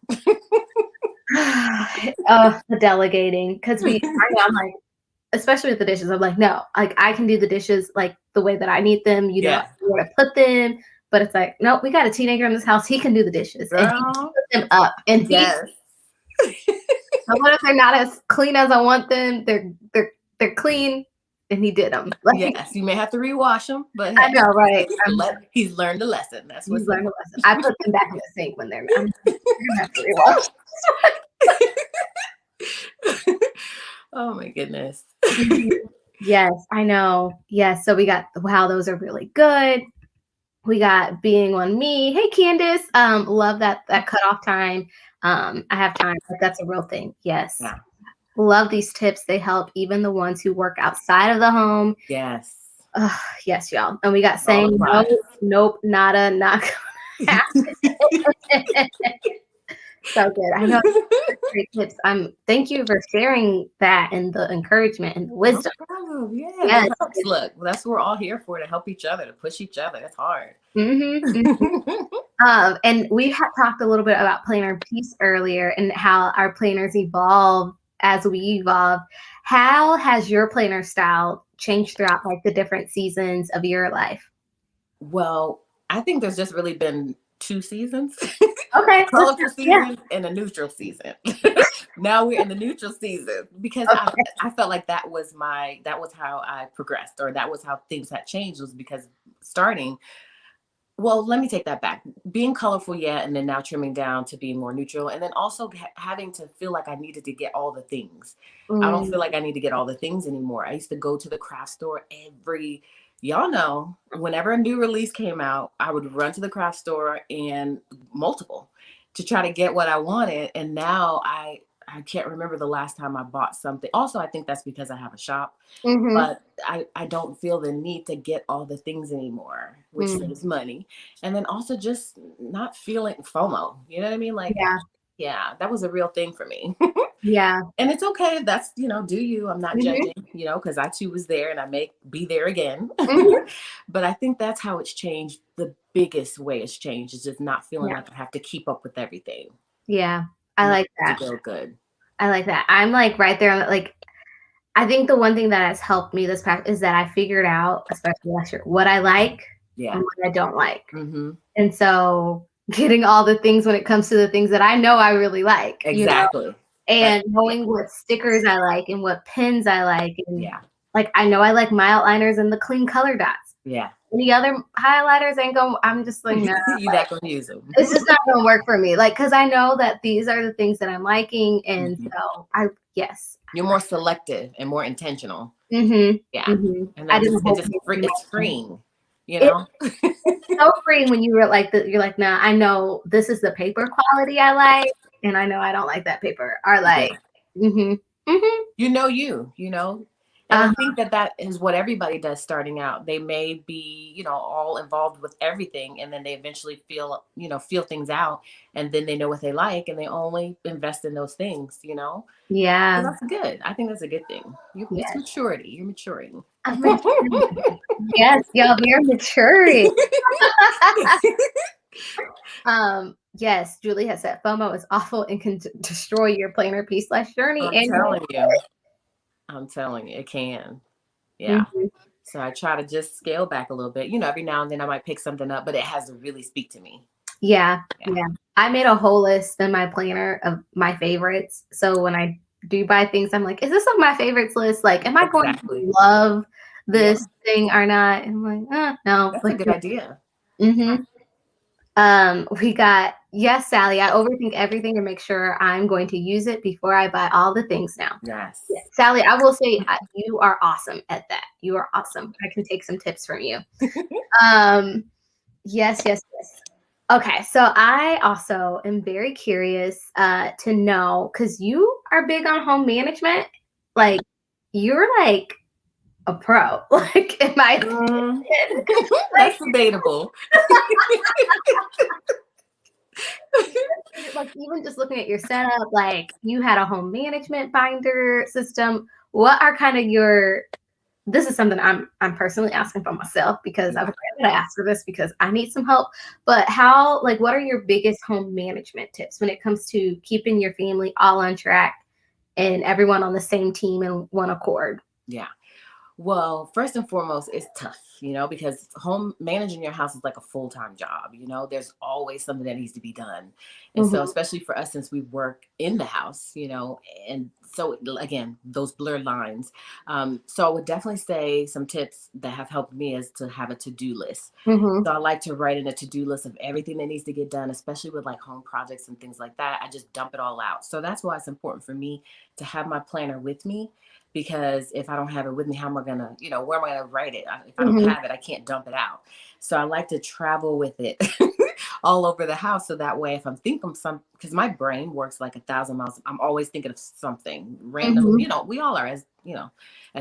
The delegating, because I'm like, especially with the dishes, I'm like, no, like I can do the dishes like the way that I need them, where to put them. But it's like, no, we got a teenager in this house. He can do the dishes. And he can put them up. And so what if they're not as clean as I want them? They're clean. and he did them. Yes, you may have to rewash them, but I hey, know, right? he's learned a lesson. That's He's what's learned a lesson. I put them back in the sink when they're not. You're gonna have to rewash. Oh my goodness. Mhm. Yes, I know. Yes, so we got wow, those are really good. We got being on me. Hey, Candace. Love that cutoff time. I have time, but that's a real thing. Yes. Yeah. Love these tips. They help even the ones who work outside of the home. Yes. Yes, y'all. And we got All saying no, applies. nope, nada, not gonna happen. So good. I know great tips. Thank you for sharing that and the encouragement and the wisdom. No problem. Yeah, Yes. it helps. Look, that's what we're all here for, to help each other, to push each other. It's hard. And we had talked a little bit about planner piece earlier and how our planners evolve as we evolve. How has your planner style changed throughout like the different seasons of your life? Well, I think there's just really been 2 seasons. Okay. A colorful season and a neutral season. Now we're in the neutral season because Okay. I felt like that was how I progressed, or that was how things had changed, was because starting well, let me take that back. Being colorful, yeah, and then now trimming down to being more neutral, and then also having to feel like I needed to get all the things. I don't Mm, feel like I need to get all the things anymore. I used to go to the craft store y'all know, whenever a new release came out, I would run to the craft store and multiple to try to get what I wanted. And now I can't remember the last time I bought something. Also, I think that's because I have a shop, mhm, but I don't feel the need to get all the things anymore, which mm. saves money. And then also just not feeling FOMO. You know what I mean? Like, Yeah, yeah, that was a real thing for me. yeah. And it's okay if that's, do you. I'm not Mhm, judging, because I too was there and I may be there again. mhm. But I think that's how it's changed. The biggest way it's changed is just not feeling Yeah, like I have to keep up with everything. yeah. I Not like to that. feel good. I like that. I'm like right there. Like I think the one thing that has helped me this past is that I figured out, especially last year, what I like and Yeah. what I don't like. Mm-hmm. And so getting all the things when it comes to the things that I know I really like, Exactly. That's, and yeah. knowing what stickers I like and what pens I like. And Yeah. like, I know I like my outliners and the clean color dots. Yeah. Any other highlighters ain't going, I'm just like, no, You're not going to use them. it's just not going to work for me. Like, cause I know that these are the things that I'm liking. And Mhm. so yes. You're more selective and more intentional. Mm-hmm. Yeah. Mm-hmm. And I that didn't hope it's freeing, you it, know? it's so freeing when you were like you're like, nah, I know this is the paper quality I like, and I know I don't like that paper. Or like, Yeah. mm-hmm, mm-hmm, And I uh-huh, think that is what everybody does starting out. They may be, all involved with everything, and then they eventually feel things out, and then they know what they like, and they only invest in those things. So yeah, that's good. I think that's a good thing. It's yes. maturity. You're maturing. I'm maturing. Yes, y'all, we're maturing. Yes, Julie has said FOMO is awful and can destroy your planner piece / journey. I'm And telling you. I'm telling you, it can. Yeah. mhm, So I try to just scale back a little bit. Every now and then I might pick something up, but it has to really speak to me. yeah, Yeah. yeah. I made a whole list in my planner of my favorites. So when I do buy things, I'm like, is this on my favorites list? Like, am I going Exactly. to love Yeah. this thing or not? And I'm like, no. That's a Like, good idea. mm-hmm. We got, yes, Sally, I overthink everything and make sure I'm going to use it before I buy all the things now. Yes. Yeah. Sally, I will say you are awesome at that. You are awesome. I can take some tips from you. Yes, yes, yes. Okay, so I also am very curious to know, because you are big on home management. Like, you're like a pro, like in my Mm. opinion. That's debatable. Like even just looking at your setup, like you had a home management binder system. What are kind of your this is something I'm personally asking for myself because I Yeah. was going to ask for this because I need some help. But how, like, what are your biggest home management tips when it comes to keeping your family all on track and everyone on the same team and one accord? Yeah. Well, first and foremost, it's tough, because home managing your house is like a full-time job. There's always something that needs to be done. And so, Mhm. especially for us, since we work in the house, and so again, those blurred lines. So I would definitely say some tips that have helped me is to have a to-do list. Mhm. So I like to write in a to-do list of everything that needs to get done, especially with like home projects and things like that. I just dump it all out. So that's why it's important for me to have my planner with me, because if I don't have it with me, how am I gonna, where am I gonna write it? If I don't Mhm. have it, I can't dump it out. So I like to travel with it all over the house. So that way, if I'm thinking because my brain works like 1,000 miles, I'm always thinking of something random. Mhm. We all are, as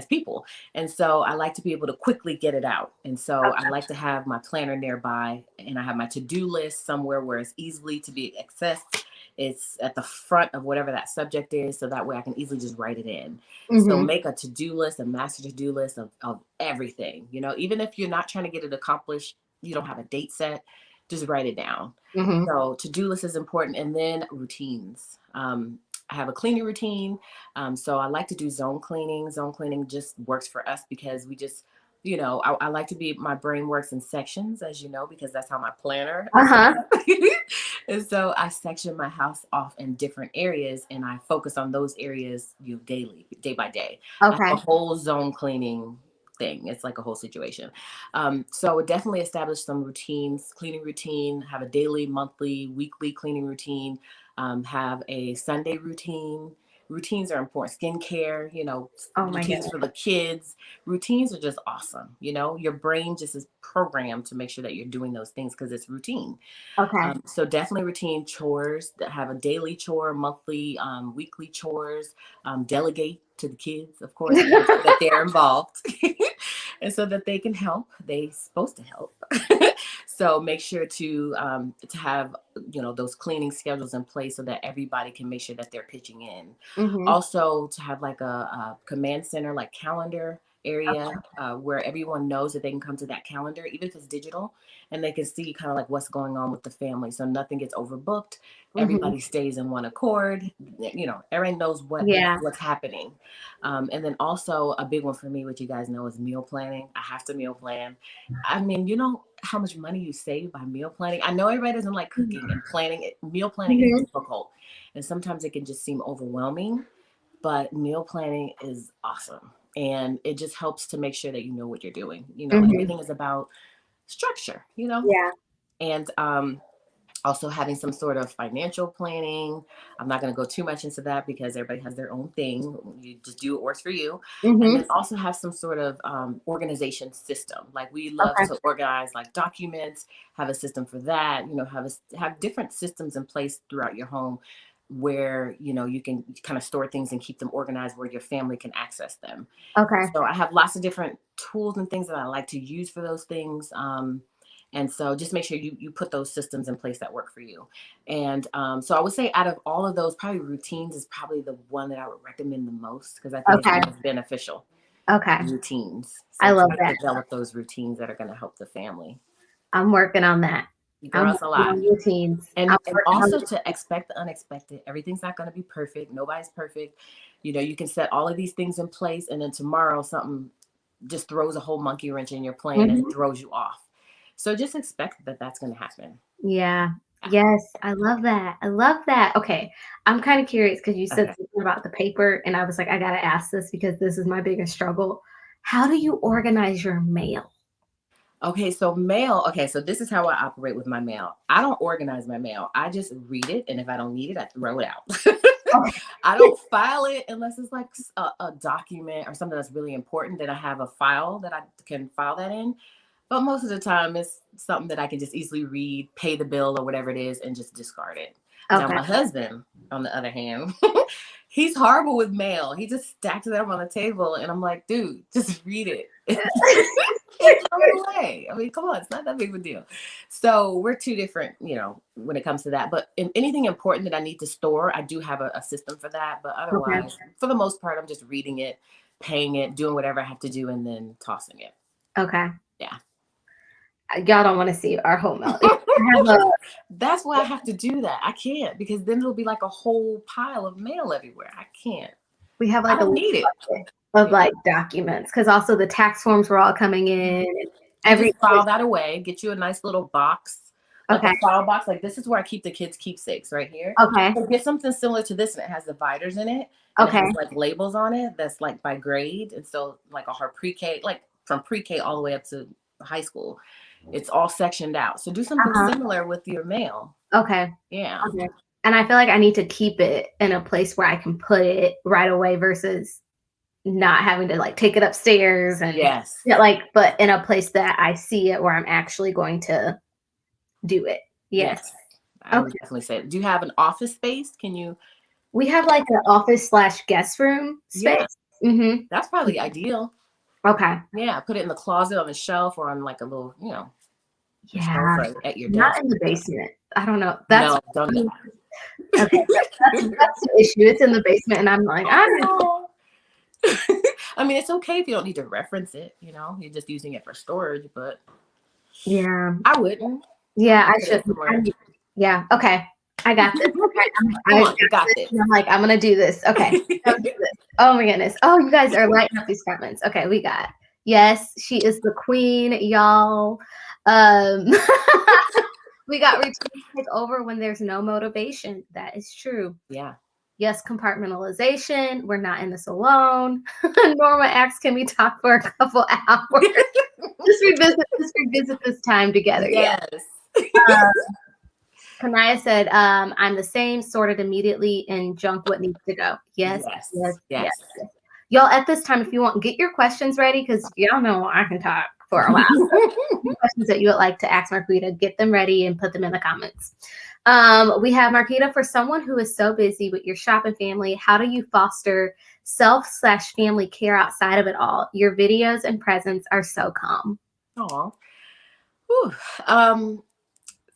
people. And so I like to be able to quickly get it out. And so I like to have my planner nearby, and I have my to-do list somewhere where it's easily to be accessed. It's at the front of whatever that subject is. So that way I can easily just write it in. So Mhm. make a to-do list, a master to-do list of everything. Even if you're not trying to get it accomplished, you don't have a date set, just write it down. Mhm. So to-do list is important. And then routines. I have a cleaning routine. So I like to do zone cleaning. Zone cleaning just works for us because we just, I like to be, my brain works in sections, as you know, because that's how my planner is set Uh-huh. up. And so I section my house off in different areas, and I focus on those areas, daily, day by day. I have a Okay. whole zone cleaning thing. It's like a whole situation. So I would definitely establish some routines, cleaning routine, have a daily, monthly, weekly cleaning routine, have a Sunday routine. Routines are important. Skincare, Oh my routines goodness. for the kids. Routines are just awesome. Your brain just is programmed to make sure that you're doing those things because it's routine. Okay. So definitely routine chores that have a daily chore, monthly, weekly chores. Delegate to the kids, of course, making sure that they're involved, and so that they can help. They're supposed to help. So make sure to have those cleaning schedules in place so that everybody can make sure that they're pitching in. Mhm. Also, to have like a command center, like calendar area, where everyone knows that they can come to that calendar, even if it's digital, and they can see kind of like what's going on with the family, so nothing gets overbooked. Mhm. Everybody stays in one accord. Everyone knows Yeah. what's happening. And then also a big one for me, which you guys know, is meal planning. I have to meal plan. I mean, you know how much money you save by meal planning. I know everybody doesn't like cooking and planning. Meal planning is Mhm. difficult, and sometimes it can just seem overwhelming. But meal planning is awesome, and it just helps to make sure that you know what you're doing. Mhm. Everything is about structure. Yeah. And also having some sort of financial planning. I'm not going to go too much into that because everybody has their own thing. You just do what works for you. And then Mhm. also have some sort of organization system. Like we love Okay. to organize like documents, have a system for that, have different systems in place throughout your home where, you can kind of store things and keep them organized where your family can access them. Okay. So I have lots of different tools and things that I like to use for those things. And so just make sure you put those systems in place that work for you. And so I would say out of all of those, probably routines is probably the one that I would recommend the most because I think it's the Okay. most beneficial. Okay. Routines. I So love try that. to develop those routines that are going to help the family. I'm working on that. I'm Girls a working lot. on routines. I'm And working on also to expect the unexpected. Everything's not going to be perfect. Nobody's perfect. You can set all of these things in place, and then tomorrow something just throws a whole monkey wrench in your plan and Mhm. throws you off. So just expect that that's going to happen. Yeah. Yeah. Yes, I love that. I love that. Okay, I'm kinda curious because you said Okay. something about the paper, and I was like, "I gotta ask this because this is my biggest struggle." How do you organize your mail? Okay, so mail. Okay, so this is how I operate with my mail. I don't organize my mail. I just read it, and if I don't need it, I throw it out. I don't file it unless it's like a document or something that's really important. Then I have a file that I can file that in. But most of the time, it's something that I can just easily read, pay the bill or whatever it is, and just discard it. Now, Okay. my husband, on the other hand, he's horrible with mail. He just stacks it up on the table, and I'm like, dude, just read it. And throw it away. I mean, come on, it's not that big of a deal. So we're two different, when it comes to that. But in anything important that I need to store, I do have a system for that. But Okay. otherwise, for the most part, I'm just reading it, paying it, doing whatever I have to do, and then tossing it. Okay. Yeah. Y'all don't wanna see our home mail. I have a That's why I have to do that. I can't because then it'll be like a whole pile of mail everywhere. I can't. we have I like a don't little need it. bucket. of like documents, because also the tax forms were all coming in. You just file that away, get you a nice little box, like a file box. Like this is where I keep the kids' keepsakes right here. Okay. So get something similar to this, and it has dividers in it. And it has like labels on it that's like by grade. And so like all her pre-K, like from pre-K all the way up to high school, it's all sectioned out. So do something similar with your mail. Okay. Yeah. Okay. And I feel like I need to keep it in a place where I can put it right away versus not having to like take it upstairs and like, but in a place that I see it where I'm actually going to do it. Yes. I would definitely say. Do you have an office space? Can you? We have like an office / guest room space. Yeah. That's probably ideal. Okay. Yeah. Put it in the closet, on the shelf, or on like a little, shelf at your desk. Not in the basement. I don't know. That's don't do that. Okay. That's the issue. It's in the basement and I'm like, I don't know. I mean, it's okay if you don't need to reference it, you're just using it for storage, but yeah, I wouldn't. Yeah, I should. Yeah. Okay. I got this. I got this. I'm like, I'm going to do this. Okay. Do this. Oh my goodness. Oh, you guys are lighting up these comments. Okay. We got, yes, she is the queen, y'all. We got routines take over when there's no motivation. That is true. Yeah. Yes, compartmentalization. We're not in this alone. Norma asks, can we talk for a couple hours? just revisit this time together. Yes. Kanaya said, I'm the same, sorted immediately and junk what needs to go. Yes. Y'all, at this time, if you want, get your questions ready because y'all know I can talk for a while. Questions that you would like to ask Marquita, get them ready and put them in the comments. We have Marquita, for someone who is so busy with your shop and family, how do you foster self/family care outside of it all? Your videos and presence are so calm. Oh,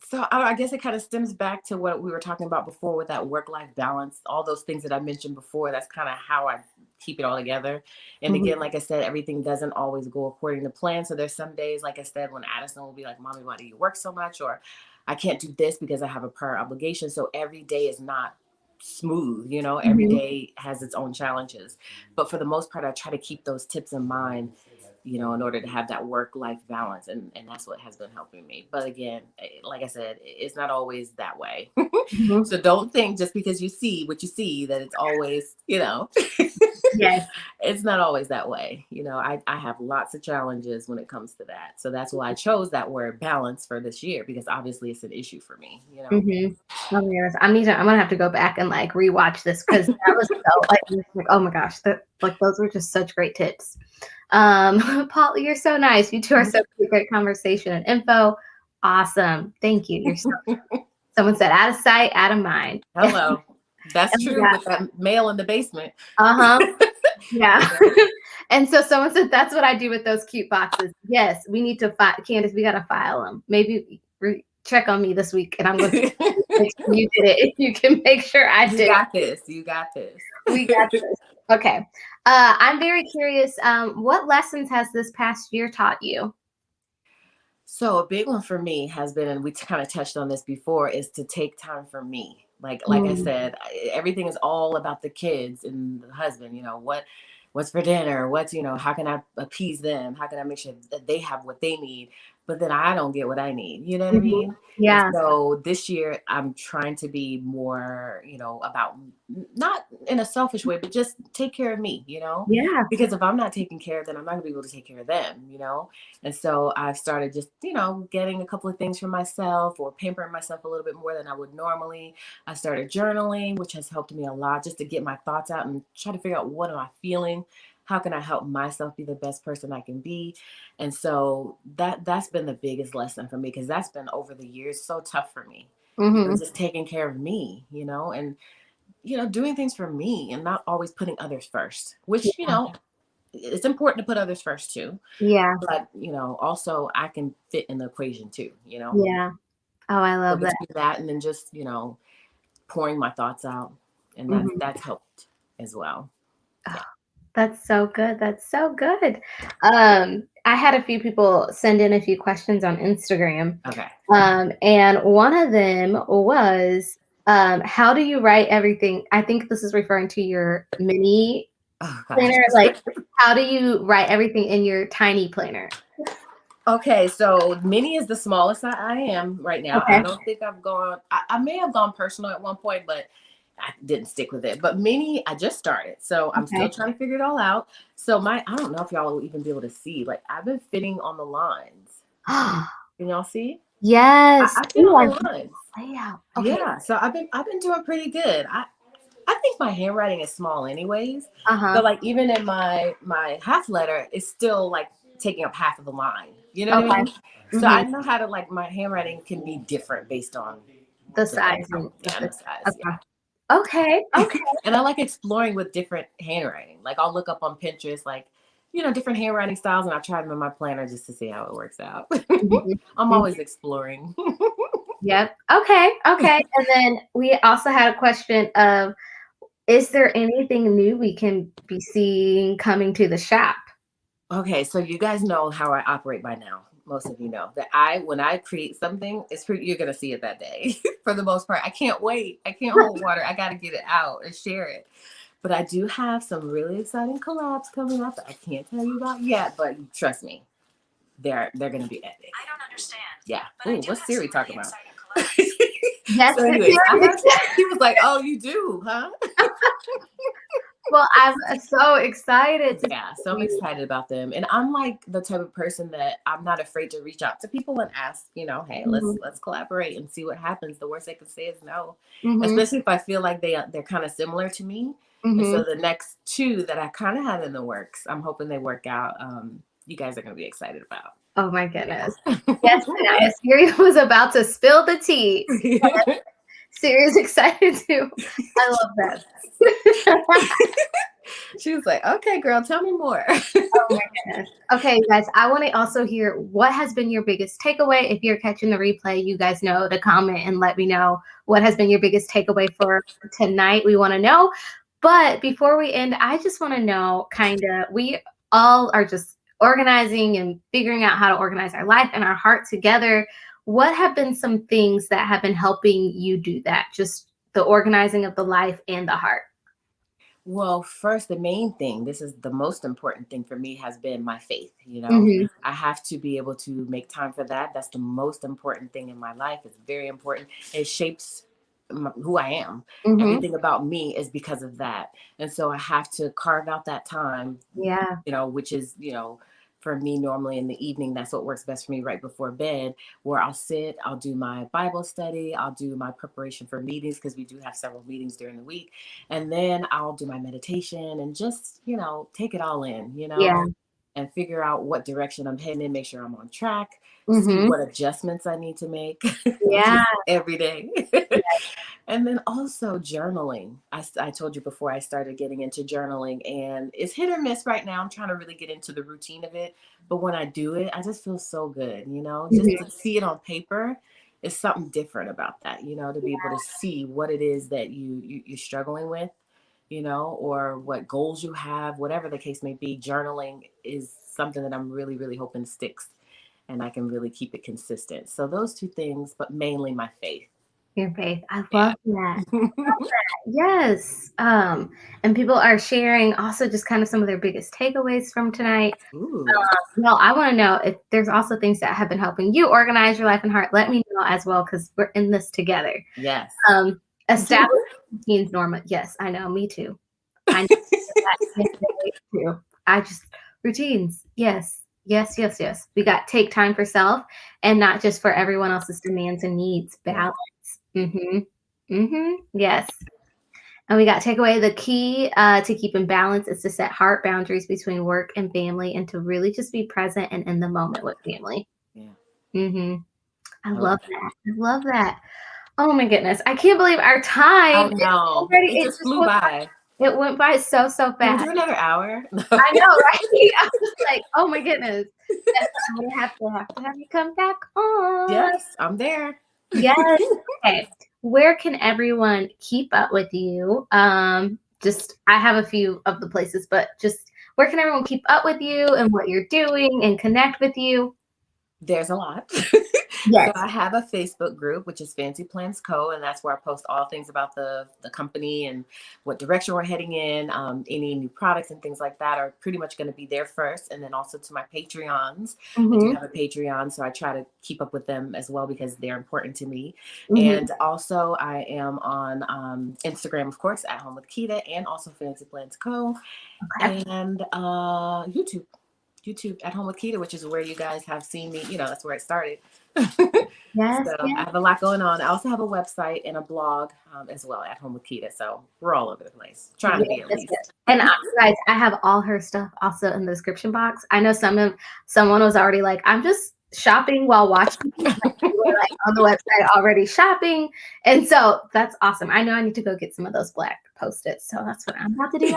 so I guess it kind of stems back to what we were talking about before with that work-life balance, all those things that I mentioned before. That's kind of how I keep it all together. And again, like I said, everything doesn't always go according to plan. So there's some days, like I said, when Addison will be like, Mommy, why do you work so much? Or I can't do this because I have a prior obligation. So every day is not smooth, every day has its own challenges. But for the most part, I try to keep those tips in mind, in order to have that work-life balance. And that's what has been helping me. But again, like I said, it's not always that way. So don't think just because you see what you see that it's always, Yes. It's not always that way. I have lots of challenges when it comes to that. So that's why I chose that word balance for this year, because obviously it's an issue for me, Oh, yes. I'm gonna have to go back and like rewatch this because that was so like, oh my gosh, those were just such great tips. Paul, you're so nice. You two are so great conversation and info. Awesome. Thank you. You're so someone said out of sight, out of mind. Hello. That's true with that mail in the basement. Yeah. And so someone said, that's what I do with those cute boxes. Yes, we need to Candace, we got to file them. Maybe check on me this week and I'm going to make sure you did it. If you can make sure I did. You got this. You got this. We got this. Okay. I'm very curious. What lessons has this past year taught you? So a big one for me has been, and we kind of touched on this before, is to take time for me. Like I said, everything is all about the kids and the husband, what's for dinner? What's, how can I appease them? How can I make sure that they have what they need? But then I don't get what I need. You know what I mean? Yeah. And so this year I'm trying to be more, about not in a selfish way, but just take care of me, Yeah. Because if I'm not taking care of them, I'm not gonna be able to take care of them, And so I've started just, getting a couple of things for myself or pampering myself a little bit more than I would normally. I started journaling, which has helped me a lot just to get my thoughts out and try to figure out what am I feeling? How can I help myself be the best person I can be? And so that's been the biggest lesson for me, because that's been over the years so tough for me. Just taking care of me, and doing things for me and not always putting others first, which it's important to put others first too. Yeah. But also I can fit in the equation too. Yeah. Oh, I love that. And then just pouring my thoughts out, and that's helped as well. Yeah. That's so good. That's so good. I had a few people send in a few questions on Instagram. Okay. And one of them was, how do you write everything? I think this is referring to your mini Oh gosh. planner? Like, how do you write everything in your tiny planner? Okay, so mini is the smallest I am right now. I Okay. don't think I've gone, I may have gone personal at one point, but I didn't stick with it. But mini, I just started. So I'm still Okay. trying to figure it all out. So I don't know if y'all will even be able to see. Like I've been fitting on the lines. Can y'all see? Yes. I fit Ooh, on I the love lines. the layout. Okay. Yeah. So I've been doing pretty good. I think my handwriting is small anyways. So Uh-huh. like even in my half letter, it's still like taking up half of the line. You know what I Okay. mean? So I Mm-hmm. know how to like my handwriting can be different based on The the layout. sizing of Yeah, and the the size. okay. Okay. Yeah. Okay. And I like exploring with different handwriting. Like I'll look up on Pinterest like, different handwriting styles and I try them in my planner just to see how it works out. Mhm. I'm Mhm. always exploring. Yep. Okay. Okay. And then we also had a question of, is there anything new we can be seeing coming to the shop? Okay, so you guys know how I operate by now. Most of you know that when I create something, you're gonna see it that day. For the most part, I can't wait. I can't hold water. I gotta get it out and share it. But I do have some really exciting collabs coming up that I can't tell you about yet. But trust me, they're gonna be epic. I don't understand. Yeah. Ooh, what's Siri talking about? Yes. So, anyways, I heard he was like, "Oh, you do, huh?" Well, I'm so excited to Yeah, so see I'm you. excited about them. And I'm like the type of person that I'm not afraid to reach out to people and ask, hey, Mhm. let's collaborate and see what happens. The worst they can say is no. Mhm. Especially if I feel like they're kind of similar to me. And so Mhm. the next two that I kind of have in the works, I'm hoping they work out. You guys are going to be excited about. Oh my Yeah. goodness. Yes, and Siri was about to spill the tea. Siri is excited too. I love that. She was like, "Okay, girl, tell me more." Oh my goodness. Okay, guys, I want to also hear what has been your biggest takeaway. If you're catching the replay, you guys know to comment and let me know what has been your biggest takeaway for tonight. We want to know. But before we end, I just want to know we all are just organizing and figuring out how to organize our life and our heart together. What have been some things that have been helping you do that? Just the organizing of the life and the heart. Well, first, the main thing, this is the most important thing for me, has been my faith. Hmm. I have to be able to make time for that. That's the most important thing in my life. It's very important. It shapes who I am. Hmm. Everything about me is because of that. And so I have to carve out that time, Yeah. which is, for me, normally in the evening, that's what works best for me right before bed, where I'll do my Bible study, I'll do my preparation for meetings, because we do have several meetings during the week. And then I'll do my meditation and just, take it all in, Yeah. and figure out what direction I'm heading in, make sure I'm on track, see Hmm. what adjustments I need to make, which Yeah. is every day. And then also journaling. I told you before I started getting into journaling, and it's hit or miss right now. I'm trying to really get into the routine of it. But when I do it, I just feel so good, just to Mhm. see it on paper is something different about that, to be able to see what it is that you're struggling with, or what goals you have, whatever the case may be. Journaling is something that I'm really, really hoping sticks and I can really keep it consistent. So those two things, but mainly my faith. Your faith. I Yeah. love that. Yes. And people are sharing also just kind of some of their biggest takeaways from tonight. Ooh. Well, I want to know if there's also things that have been helping you organize your life and heart. Let me know as well, because we're in this together. Yes. Establish routines, Norma. Yes, I know. Me too. I know that yesterday too. I just routines. Yes. Yes, yes, yes. We got take time for self and not just for everyone else's demands and needs. Yeah. Balance. Mm-hmm. Mm-hmm. Yes. And we got take away the key to keep in balance is to set heart boundaries between work and family and to really just be present and in the moment with family. Yeah. Mm-hmm. I I love love that. that. I love that. Oh my goodness. I can't believe our time I is know. already, It it just just flew went by. by, it went by so, so Can we fast. do another hour? No. I know, right? I was like, oh my goodness. Yes, I'm gonna have you come back on. Yes, I'm there. Yes. Okay. Where can everyone keep up with you? Just I have a few of the places, but just where can everyone keep up with you and what you're doing and connect with you? There's a lot. Yes. So I have a Facebook group, which is Fancy Plans Co. And that's where I post all things about the company and what direction we're heading in. Any new products and things like that are pretty much going to be there first. And then also to my Patreons. I do have a Patreon, so I try to keep up with them as well because they're important to me. And also I am on Instagram, of course, at Home With Quita, and also Fancy Plans Co. And YouTube at Home With Quita, which is where you guys have seen me. That's where it started. Yes, So yes. I have a lot going on. I also have a website and a blog as well at Home With Quita. So we're all over the place, trying to be at least. And guys, I have all her stuff also in the description box. I know someone was already like, I'm just shopping while watching. Like, like on the website already shopping. And so that's awesome. I know I need to go get some of those black Post-its. So that's what I'm about to do.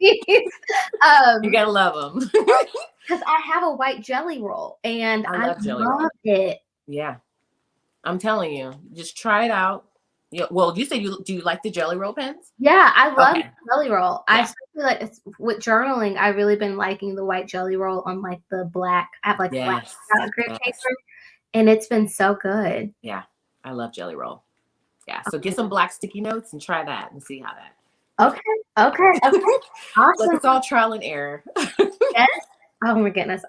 You gotta love them. Because I have a white jelly roll and I love it. Yeah. I'm telling you, just try it out. Yeah. Well, you said do you like the jelly roll pens? Yeah, I love jelly roll. Yeah. I especially like with journaling. I really been liking the white jelly roll on like the black. I have like black grid paper, and it's been so good. Yeah, I love jelly roll. Yeah, so get some black sticky notes and try that and see how that. Okay. Awesome. It's all trial and error. Yes. Oh my goodness.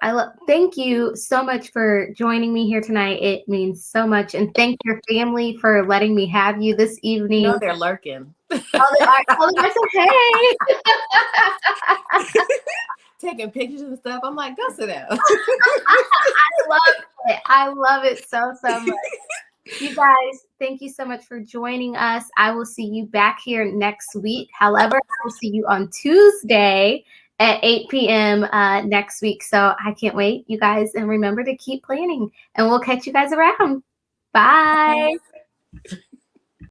Thank you so much for joining me here tonight. It means so much. And thank your family for letting me have you this evening. No, they're lurking. Oh, they are. Oh, they're so, hey. Taking pictures and stuff. I'm like, go sit down. I love it so much. You guys, thank you so much for joining us. I will see you back here next week. However, I will see you on Tuesday at 8 p.m. Next week. So I can't wait, you guys. And remember to keep planning. And we'll catch you guys around. Bye.